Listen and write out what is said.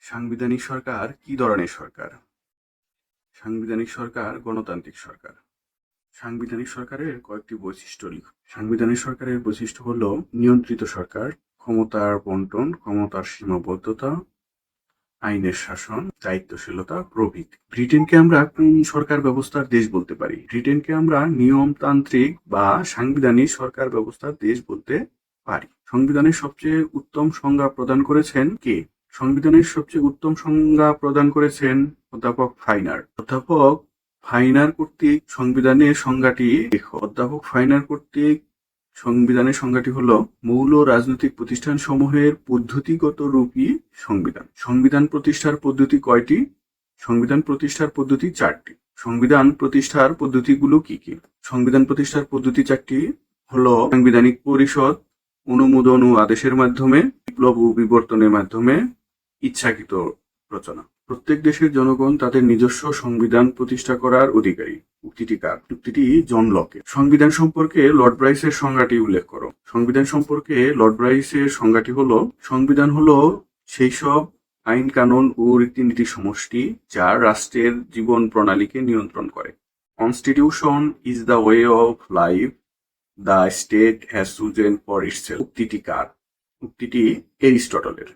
সাংবিধানিক সরকার কি ধরনের সরকার? সাংবিধানিক সরকার গণতান্ত্রিক সরকার। সাংবিধানিক সরকারের কয়েকটি বৈশিষ্ট্য লিখুন। সাংবিধানিক সরকারের বৈশিষ্ট্য হলো নিয়ন্ত্রিত সরকার, ক্ষমতার বন্টন, ক্ষমতার সীমাবদ্ধতা, আইনের শাসন, দায়িত্বশীলতা প্রভৃতি। ব্রিটেনকে আমরা কোন সরকার ব্যবস্থার দেশ বলতে পারি? ব্রিটেনকে আমরা নিয়মতান্ত্রিক বা সাংবিধানিক সরকার ব্যবস্থার দেশ বলতে পারি। সংবিধানের সবচেয়ে উত্তম সংজ্ঞা প্রদান করেছেন কে? সংবিধানের সবচেয়ে উত্তম সংজ্ঞা প্রদান করেছেন অধ্যাপক ফাইনার। অধ্যাপক ফাইনার কর্তৃক সংবিধানের সংজ্ঞাটি লেখো। অধ্যাপক ফাইনার কর্তৃক সংবিধানের সংজ্ঞাটি হলো মৌল রাজনৈতিক প্রতিষ্ঠান সমূহের পদ্ধতিগত রূপই সংবিধান। সংবিধান প্রতিষ্ঠার পদ্ধতি কয়টি? সংবিধান প্রতিষ্ঠার পদ্ধতি 4টি। সংবিধান প্রতিষ্ঠার পদ্ধতিগুলো কি কি? সংবিধান প্রতিষ্ঠার পদ্ধতি 4টি হলো সাংবিধানিক পরিষদ, অনুমোদন ও আদেশের মাধ্যমে, বিপ্লব ও বিবর্তনের মাধ্যমে, ইচ্ছাকৃত রচনা। প্রত্যেক দেশের জনগণ তাদের নিজস্ব সংবিধান প্রতিষ্ঠা করার অধিকারী। উক্তিটি কার? উক্তিটি জন লকের। সংবিধান সম্পর্কে লর্ড ব্রাইসের সংজ্ঞাটি উল্লেখ করো। সংবিধান সম্পর্কে লর্ড ব্রাইসের সংজ্ঞাটি হলো সংবিধান হলো সেই সব আইন কানুন ও রীতিনীতি সমষ্টি যা রাষ্ট্রের জীবন প্রণালীকে নিয়ন্ত্রণ করে। Constitution is the way of life the state has chosen for itself. উক্তিটি কার? উক্তিটি এরিস্টটলের।